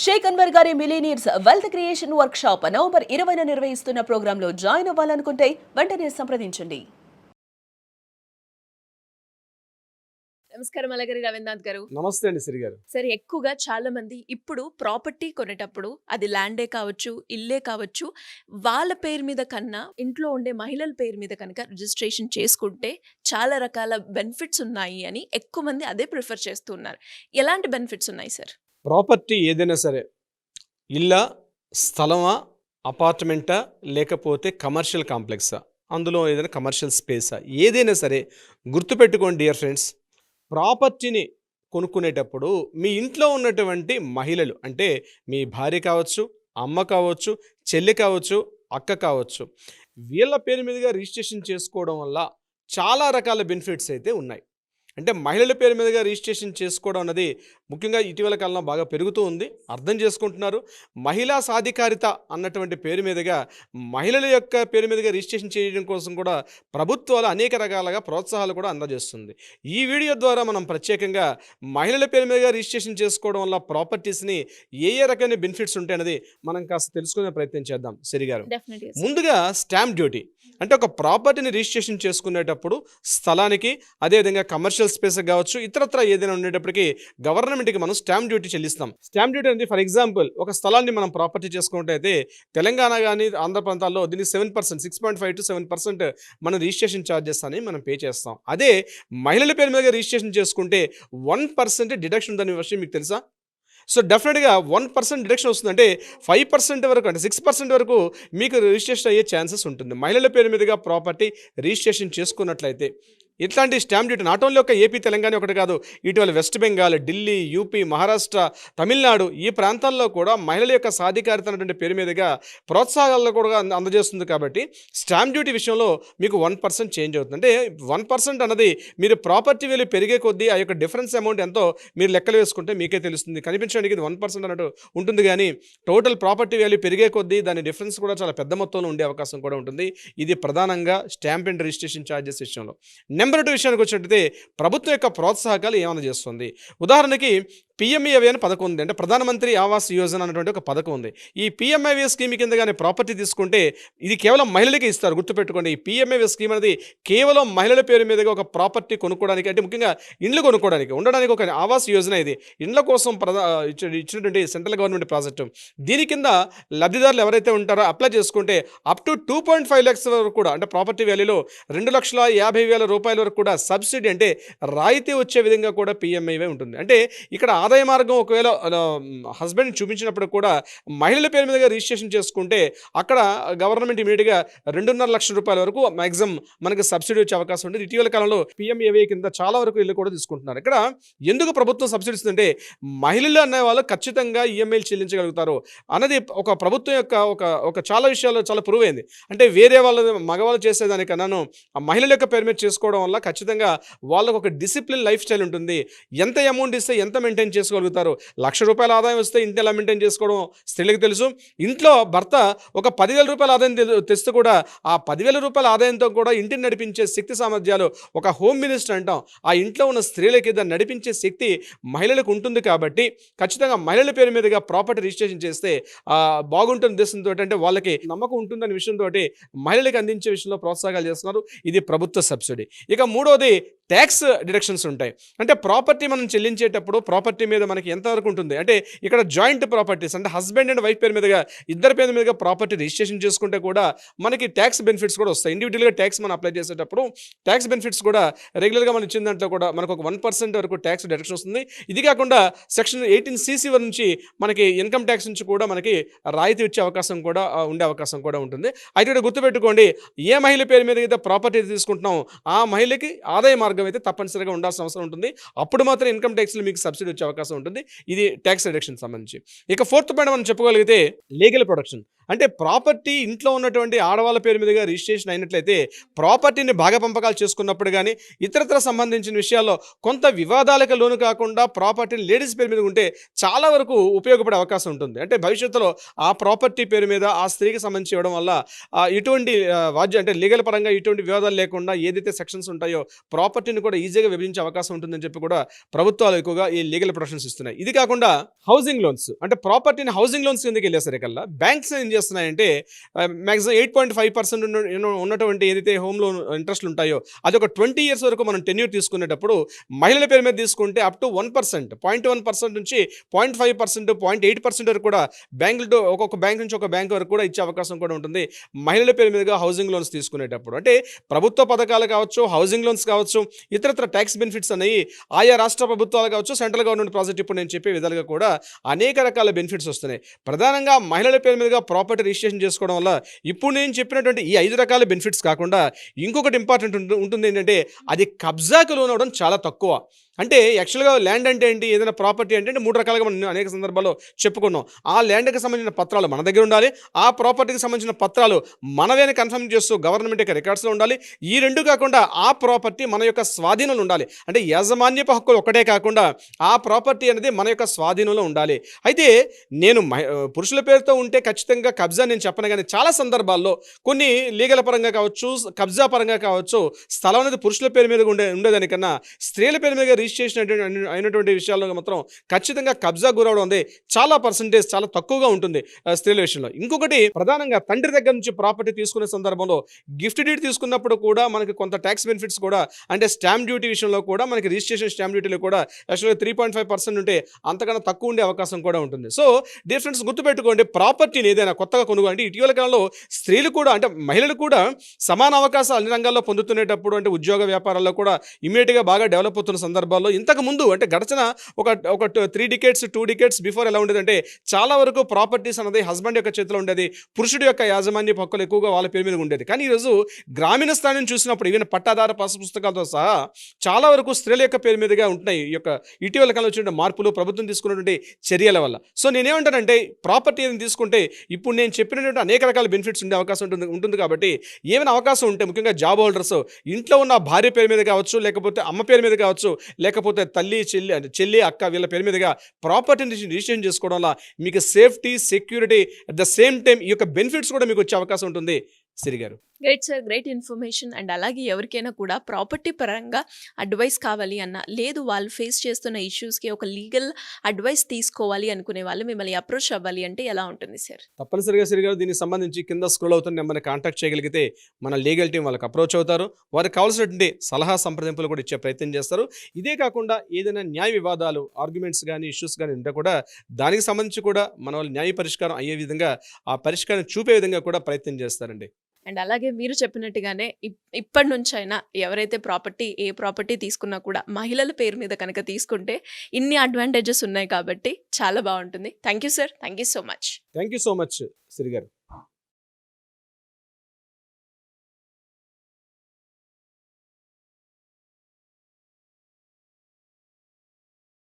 షేక్ అన్వర్ గారి millionaires wealth creation workshop November 20న నిర్వహిస్తున్న ప్రోగ్రాంలో జాయిన్ అవ్వాలనుకుంటే వెంటనే సంప్రదించండి. నమస్కారం అలగరి రవీంద్రనాథ్ గారు. నమస్తే అండి సిరి గారు. సరే, ఎక్కువగా చాలా మంది ఇప్పుడు ప్రాపర్టీ కొనేటప్పుడు అది ల్యాండే కావచ్చు, ఇల్లే కావచ్చు, వాళ్ళ పేరు మీద కన్నా ఇంట్లో ఉండే మహిళల పేరు మీద కనుక రిజిస్ట్రేషన్ చేసుకుంటే చాలా రకాల బెనిఫిట్స్ ఉన్నాయి అని ఎక్కువ మంది అదే ప్రిఫర్ చేస్తున్నారు. ఎలాంటి బెనిఫిట్స్ ఉన్నాయి సార్? ప్రాపర్టీ ఏదైనా సరే, ఇల్లా, స్థలమా, అపార్ట్మెంటా, లేకపోతే కమర్షియల్ కాంప్లెక్సా, అందులో ఏదైనా కమర్షియల్ స్పేసా, ఏదైనా సరే గుర్తుపెట్టుకోండి డియర్ ఫ్రెండ్స్, ప్రాపర్టీని కొనుక్కునేటప్పుడు మీ ఇంట్లో ఉన్నటువంటి మహిళలు అంటే మీ భార్య కావచ్చు, అమ్మ కావచ్చు, చెల్లి కావచ్చు, అక్క కావచ్చు, వీళ్ళ పేరు మీదుగా రిజిస్ట్రేషన్ చేసుకోవడం వల్ల చాలా రకాల బెనిఫిట్స్ అయితే ఉన్నాయి. అంటే మహిళల పేరు మీదుగా రిజిస్ట్రేషన్ చేసుకోవడం అన్నది ముఖ్యంగా ఇటీవల కాలంలో బాగా పెరుగుతూ ఉంది. అర్థం చేసుకుంటున్నారు. మహిళా సాధికారిత అన్నటువంటి పేరు మీదుగా మహిళల యొక్క పేరు మీదుగా రిజిస్ట్రేషన్ చేయడం కోసం కూడా ప్రభుత్వాలు అనేక రకాలుగా ప్రోత్సాహాలు కూడా అందజేస్తుంది. ఈ వీడియో ద్వారా మనం ప్రత్యేకంగా మహిళల పేరు మీదుగా రిజిస్ట్రేషన్ చేసుకోవడం వల్ల ప్రాపర్టీస్ని ఏ రకమైన బెనిఫిట్స్ ఉంటాయన్నది మనం కాస్త తెలుసుకునే ప్రయత్నం చేద్దాం. సిరిగారు, ముందుగా స్టాంప్ డ్యూటీ అంటే ఒక ప్రాపర్టీని రిజిస్ట్రేషన్ చేసుకునేటప్పుడు స్థలానికి, అదేవిధంగా కమర్షియల్ స్పేస్ కావచ్చు, ఇతరత్ర ఏదైనా ఉండేటప్పటికి గవర్నమెంట్కి మనం స్టాంప్ డ్యూటీ చెల్లిస్తాం. స్టాంప్ డ్యూటీ అనేది ఫర్ ఎగ్జాంపుల్ ఒక స్థలాన్ని మనం ప్రాపర్టీ చేసుకున్నట్టయితే తెలంగాణ కానీ ఆంధ్ర ప్రాంతాల్లో దీన్ని 7%, 6.5 to 7% మనం రిజిస్ట్రేషన్ ఛార్జెస్ అని మనం పే చేస్తాం. అదే మహిళల పేరు మీద రిజిస్ట్రేషన్ చేసుకుంటే 1% డిడక్షన్ ఉందనే విషయం మీకు తెలుసా? సో డెఫినెట్గా 1% డిడక్షన్ వస్తుంది. అంటే 5% వరకు, అంటే 6% వరకు మీకు రిజిస్ట్రేషన్ అయ్యే ఛాన్సెస్ ఉంటుంది మహిళల పేరు మీదుగా ప్రాపర్టీ రిజిస్ట్రేషన్ చేసుకున్నట్లయితే. ఇట్లాంటి స్టాంప్ డ్యూటీ నాట్ ఓన్లీ ఒక ఏపీ, తెలంగాణ ఒకటి కాదు, ఇటీవల వెస్ట్ బెంగాల్, ఢిల్లీ, యూపీ, మహారాష్ట్ర, తమిళనాడు ఈ ప్రాంతాల్లో కూడా మహిళల యొక్క సాధికారిత అనేటువంటి పేరు మీదుగా ప్రోత్సాహాలను కూడా అందజేస్తుంది. కాబట్టి స్టాంప్ డ్యూటీ విషయంలో మీకు 1% చేంజ్ అవుతుంది. అంటే 1% అన్నది మీరు ప్రాపర్టీ వాల్యూ పెరిగే కొద్దీ ఆ యొక్క డిఫరెన్స్ అమౌంట్ ఎంతో మీరు లెక్కలు వేసుకుంటే మీకే తెలుస్తుంది. కనిపించడానికి ఇది 1% అన్నట్టు ఉంటుంది, కానీ టోటల్ ప్రాపర్టీ వాల్యూ పెరిగే కొద్దీ దాని డిఫరెన్స్ కూడా చాలా పెద్ద మొత్తంలో ఉండే అవకాశం కూడా ఉంటుంది. ఇది ప్రధానంగా స్టాంప్ అండ్ రిజిస్ట్రేషన్ ఛార్జెస్ విషయంలో. నెంబర్ 2 విషయానికి వచ్చినట్టయితే ప్రభుత్వం యొక్క ప్రోత్సాహకాలు ఏమన్నా. ఉదాహరణకి పిఎంఏవై అని పథకం ఉంది. అంటే ప్రధానమంత్రి ఆవాస్ యోజన అనేటువంటి ఒక పథకం ఉంది. ఈ పిఎంఏవై స్కీమ్ కింద కానీ ప్రాపర్టీ తీసుకుంటే ఇది కేవలం మహిళలకే ఇస్తారు. గుర్తుపెట్టుకోండి, ఈ పిఎంఏవై స్కీమ్ అనేది కేవలం మహిళల పేరు మీదుగా ఒక ప్రాపర్టీ కొనుక్కోవడానికి, అంటే ముఖ్యంగా ఇండ్లు కొనుక్కోవడానికి, ఉండడానికి ఒక ఆవాస్ యోజన. ఇది ఇండ్ల కోసం ఇచ్చినటువంటి సెంట్రల్ గవర్నమెంట్ ప్రాజెక్టు. దీని కింద లబ్ధిదారులు ఎవరైతే ఉంటారో అప్లై చేసుకుంటే అప్ టు 2.5 lakhs వరకు కూడా, అంటే ప్రాపర్టీ వాల్యూలో 2,50,000 రూపాయల వరకు కూడా సబ్సిడీ, అంటే రాయితీ వచ్చే విధంగా కూడా పిఎంఏవై ఉంటుంది. అంటే ఇక్కడ ఆదాయ మార్గం ఒకవేళ హస్బెండ్ చూపించినప్పుడు కూడా మహిళల పేరు మీదుగా రిజిస్ట్రేషన్ చేసుకుంటే అక్కడ గవర్నమెంట్ ఇమీడియట్గా 2.5 లక్షల రూపాయల వరకు మ్యాక్సిమం మనకి సబ్సిడీ వచ్చే అవకాశం ఉంటుంది. ఇటీవల కాలంలో పిఎంఏవై కింద చాలా వరకు ఇల్లు కూడా తీసుకుంటున్నారు. ఇక్కడ ఎందుకు ప్రభుత్వం సబ్సిడీ ఇస్తుందంటే మహిళలు అనే వాళ్ళు ఖచ్చితంగా ఈఎంఐలు చెల్లించగలుగుతారు అన్నది ఒక ప్రభుత్వం యొక్క ఒక చాలా విషయాల్లో చాలా ప్రూవ్ అయింది. అంటే వేరే వాళ్ళ మగవాళ్ళు చేసేదానికన్నాను ఆ మహిళల యొక్క పేరు మీద చేసుకోవడం వల్ల ఖచ్చితంగా వాళ్ళకు ఒక డిసిప్లిన్ లైఫ్ స్టైల్ ఉంటుంది. ఎంత అమౌంట్ ఇస్తే ఎంత మెయింటైన్ చేసుకోగలుగుతారు. 1,00,000 రూపాయల ఆదాయం వస్తే ఇంటి ఎలా మెయింటైన్ చేసుకోవడం స్త్రీలకు తెలుసు. ఇంట్లో భర్త ఒక 10,000 రూపాయల ఆదాయం తెస్తూ కూడా ఆ 10,000 రూపాయల ఆదాయంతో కూడా ఇంటిని నడిపించే శక్తి సామర్థ్యాలు ఒక హోమ్ మినిస్టర్ అంటాం, ఆ ఇంట్లో ఉన్న స్త్రీలకి దాన్ని నడిపించే శక్తి మహిళలకు ఉంటుంది. కాబట్టి ఖచ్చితంగా మహిళల పేరు మీదుగా ప్రాపర్టీ రిజిస్ట్రేషన్ చేస్తే బాగుంటుంది ఉద్దేశంతో, అంటే వాళ్ళకి నమ్మకం ఉంటుందనే విషయంతో మహిళలకు అందించే విషయంలో ప్రోత్సాహాలు చేస్తున్నారు. ఇది ప్రభుత్వ సబ్సిడీ. ఇక మూడోది ట్యాక్స్ డిడక్షన్స్ ఉంటాయి. అంటే ప్రాపర్టీ మనం చెల్లించేటప్పుడు ప్రాపర్టీ మీద మనకి ఎంతవరకు ఉంటుంది, అంటే ఇక్కడ జాయింట్ ప్రాపర్టీస్, అంటే హస్బెండ్ అండ్ వైఫ్ పేరు మీదుగా ఇద్దరి పేరు మీదుగా ప్రాపర్టీ రిజిస్ట్రేషన్ చేసుకుంటే కూడా మనకి ట్యాక్స్ బెనిఫిట్స్ కూడా వస్తాయి. ఇండివిజువల్గా ట్యాక్స్ మనం అప్లై చేసేటప్పుడు ట్యాక్స్ బెనిఫిట్స్ కూడా రెగ్యులర్గా మనం ఇచ్చిన దాంట్లో కూడా మనకు ఒక 1% వరకు ట్యాక్స్ డిడక్షన్ వస్తుంది. ఇది కాకుండా సెక్షన్ 18CC నుంచి మనకి ఇన్కమ్ ట్యాక్స్ నుంచి కూడా మనకి రాయితీ వచ్చే అవకాశం కూడా ఉండే అవకాశం కూడా ఉంటుంది. అయితే ఇక్కడ గుర్తుపెట్టుకోండి, ఏ మహిళ పేరు మీద అయితే ప్రాపర్టీ తీసుకుంటున్నాం ఆ మహిళకి ఆదాయ మార్గం అయితే తప్పనిసరిగా ఉండాల్సిన అవసరం ఉంటుంది. అప్పుడు మాత్రం ఇన్కమ్ ట్యాక్స్లో మీకు సబ్సిడీ వచ్చే అవకాశం ఉంటుంది. ఇది ట్యాక్స్ రిడక్షన్ సంబంధించి. ఇక 4th పాయింట్ మనం చెప్పుకోగలిగితే లీగల్ ప్రొటెక్షన్. అంటే ప్రాపర్టీ ఇంట్లో ఉన్నటువంటి ఆడవాళ్ళ పేరు మీదుగా రిజిస్ట్రేషన్ అయినట్లయితే ప్రాపర్టీని భాగ పంపకాలు చేసుకున్నప్పుడు కానీ ఇతరత్ర సంబంధించిన విషయాల్లో కొంత వివాదాలకు లోను కాకుండా ప్రాపర్టీని లేడీస్ పేరు మీద ఉంటే చాలా వరకు ఉపయోగపడే అవకాశం ఉంటుంది. అంటే భవిష్యత్తులో ఆ ప్రాపర్టీ పేరు మీద ఆ స్త్రీకి సంబంధించి ఇవ్వడం వల్ల ఇటువంటి వాద్య అంటే లీగల్ పరంగా ఇటువంటి వివాదాలు లేకుండా ఏదైతే సెక్షన్స్ ఉంటాయో ప్రాపర్టీని కూడా ఈజీగా విభజించే అవకాశం ఉంటుందని చెప్పి కూడా ప్రభుత్వాలు ఎక్కువగా ఈ లీగల్ ప్రొటెక్షన్స్ ఇస్తున్నాయి. ఇది కాకుండా హౌసింగ్ లోన్స్ అంటే ప్రాపర్టీని హౌసింగ్ లోన్స్ కిందకి వెళ్ళేసరికల్లా బ్యాంక్స్ ఏం చేస్తున్నాయంటే మ్యాక్సిమం 8.5% ఉన్నటువంటి ఏదైతే హోమ్ లోన్ ఇంట్రెస్ట్లు ఉంటాయో అది ఒక 20 years వరకు మనం టెన్యూర్ తీసుకునేటప్పుడు మహిళల పేరు మీద తీసుకుంటే అప్ టు 1%, 0.1% నుంచి 0.5%, 0.8% వరకు కూడా బ్యాంకులతో ఒక్కొక్క బ్యాంక్ నుంచి ఒక బ్యాంక్ వరకు కూడా ఇచ్చే అవకాశం కూడా ఉంటుంది మహిళల పేరు మీదుగా హౌసింగ్ లోన్స్ తీసుకునేటప్పుడు. అంటే ప్రభుత్వ పథకాలు కావచ్చు, హౌసింగ్ లోన్స్ కావచ్చు, ఇతరత్ర ట్యాక్స్ బెనిఫిట్స్ అనేవి ఆయా రాష్ట్ర ప్రభుత్వాలు కావచ్చు, సెంట్రల్ గవర్నమెంట్ ప్రాజెక్ట్ ఇప్పుడు నేను చెప్పే విధాలుగా కూడా అనేక రకాల బెనిఫిట్స్ వస్తున్నాయి. ప్రధానంగా మహిళల పేరు మీదుగా ప్రాపర్టీ రిజిస్ట్రేషన్ చేసుకోవడం వల్ల ఇప్పుడు నేను చెప్పినటువంటి ఈ 5 రకాల బెనిఫిట్స్ కాకుండా ఇంకొకటి ఇంపార్టెంట్ ఉంటుంది ఏంటంటే అది కబ్జాకు లోనవడం చాలా తక్కువ. అంటే యాక్చువల్గా ల్యాండ్ అంటే ఏంటి, ఏదైనా ప్రాపర్టీ అంటే 3 రకాలుగా మనం అనేక సందర్భాల్లో చెప్పుకున్నాం. ఆ ల్యాండ్కి సంబంధించిన పత్రాలు మన దగ్గర ఉండాలి, ఆ ప్రాపర్టీకి సంబంధించిన పత్రాలు మనవే అని కన్ఫర్మ్ చేస్తూ గవర్నమెంట్ యొక్క రికార్డ్స్లో ఉండాలి. ఈ రెండు కాకుండా ఆ ప్రాపర్టీ మన యొక్క స్వాధీనంలో ఉండాలి. అంటే యాజమాన్యపు హక్కులు ఒకటే కాకుండా ఆ ప్రాపర్టీ అనేది మన యొక్క స్వాధీనంలో ఉండాలి. అయితే నేను పురుషుల పేరుతో ఉంటే ఖచ్చితంగా కబ్జా నేను చెప్పను, కానీ చాలా సందర్భాల్లో కొన్ని లీగల్ పరంగా కావచ్చు, కబ్జా పరంగా కావచ్చు, స్థలం అనేది పురుషుల పేరు మీద ఉండేదానికన్నా స్త్రీల పేరు మీద రిజిస్ట్రేషన్ అయినటువంటి విషయాల్లో మాత్రం ఖచ్చితంగా కబ్జా గురవడం ఉంది చాలా పర్సెంటేజ్ చాలా తక్కువగా ఉంటుంది స్త్రీల విషయంలో. ఇంకొకటి ప్రధానంగా తండ్రి దగ్గర నుంచి ప్రాపర్టీ తీసుకునే సందర్భంలో గిఫ్ట్ డీడ్ తీసుకున్నప్పుడు కూడా మనకి కొంత ట్యాక్స్ బెనిఫిట్స్ కూడా, అంటే స్టాంప్ డ్యూటీ విషయంలో కూడా మనకి రిజిస్ట్రేషన్ స్టాంప్ డ్యూటీలో కూడా యాక్చువల్గా 3.5% ఉంటే అంతకన్నా తక్కువ ఉండే అవకాశం కూడా ఉంటుంది. సో డియర్ ఫ్రెండ్స్, గుర్తుపెట్టుకోండి, ప్రాపర్టీని ఏదైనా కొత్తగా కొనుగోలు అంటే ఇటీవల కాలంలో స్త్రీలు కూడా అంటే మహిళలు కూడా సమాన అవకాశాలు అన్ని రంగాల్లో పొందుతునేటప్పుడు అంటే ఉద్యోగ వ్యాపారాల్లో కూడా ఇమీడియట్గా బాగా డెవలప్ అవుతున్న సందర్భాల్లో ఇంతకు ముందు అంటే గడిచిన ఒక 3 decades 2 decades బిఫోర్ ఎలా ఉండేదంటే చాలా వరకు ప్రాపర్టీస్ అనేది హస్బెండ్ యొక్క చేతిలో ఉండేది, పురుషుడి యొక్క యాజమాన్య హక్కులు ఎక్కువగా వాళ్ళ పేరు మీద ఉండేది. కానీ ఈరోజు గ్రామీణ స్థాయిని చూసినప్పుడు ఈవెన్ పట్టాదార పాస్ పుస్తకాలతో సహా చాలా వరకు స్త్రీల యొక్క పేరు మీదుగా ఉంటున్నాయి. ఈ యొక్క ఇటీవల కాలంలో వచ్చిన మార్పులు ప్రభుత్వం తీసుకున్నటువంటి చర్యల వల్ల. సో నేనేమంటానంటే ప్రాపర్టీ ఏదైనా తీసుకుంటే ఇప్పుడు నేను చెప్పినటువంటి అనేక రకాల బెనిఫిట్స్ ఉండే అవకాశం ఉంటుంది కాబట్టి ఏమైనా అవకాశం ఉంటే ముఖ్యంగా జాబ్ హోల్డర్స్ ఇంట్లో ఉన్న భార్య పేరు మీద కావచ్చు, లేకపోతే అమ్మ పేరు మీద కావచ్చు, లేకపోతే తల్లి చెల్లి అక్క వీళ్ళ పేరు మీదుగా ప్రాపర్టీని రిజిస్ట్రేషన్ చేసుకోవడం వల్ల మీకు safety security at the same time ఈ యొక్క బెనిఫిట్స్ కూడా మీకు వచ్చే అవకాశం ఉంటుంది. సిరి గారు, great sir, great information. And అలాగే ఎవరికైనా కూడా ప్రాపర్టీ పరంగా అడ్వైస్ కావాలి అన్న, లేదు వాళ్ళు ఫేస్ చేస్తున్న ఇష్యూస్కి ఒక లీగల్ అడ్వైస్ తీసుకోవాలి అనుకునే వాళ్ళు మిమ్మల్ని అప్రోచ్ అవ్వాలి అంటే ఎలా ఉంటుంది సార్? తప్పనిసరిగా సిరి గారు, దీనికి సంబంధించి కింద స్క్రోల్ అవుతున్న నెంబర్ని కాంటాక్ట్ చేయగలిగితే మన లీగల్ టీం వాళ్ళకి అప్రోచ్ అవుతారు. వారికి కావాల్సినటువంటి సలహా సంప్రదింపులు కూడా ఇచ్చే ప్రయత్నం చేస్తారు. ఇదే కాకుండా ఏదైనా న్యాయ వివాదాలు, ఆర్గ్యుమెంట్స్ కానీ ఇష్యూస్ కానీ ఉంటే కూడా దానికి సంబంధించి కూడా మన వాళ్ళు న్యాయ పరిష్కారం అయ్యే విధంగా ఆ పరిష్కారం చూపే విధంగా కూడా ప్రయత్నం చేస్తారండి. అండ్ అలాగే మీరు చెప్పినట్టుగానే ఇప్పటి నుంచైనా ఎవరైతే ఏ ప్రాపర్టీ తీసుకున్నా కూడా మహిళల పేరు మీద కనుక తీసుకుంటే ఇన్ని అడ్వాంటేజెస్ ఉన్నాయి కాబట్టి చాలా బాగుంటుంది. Thank you sir, thank you so much. Thank you so much Siri గారు.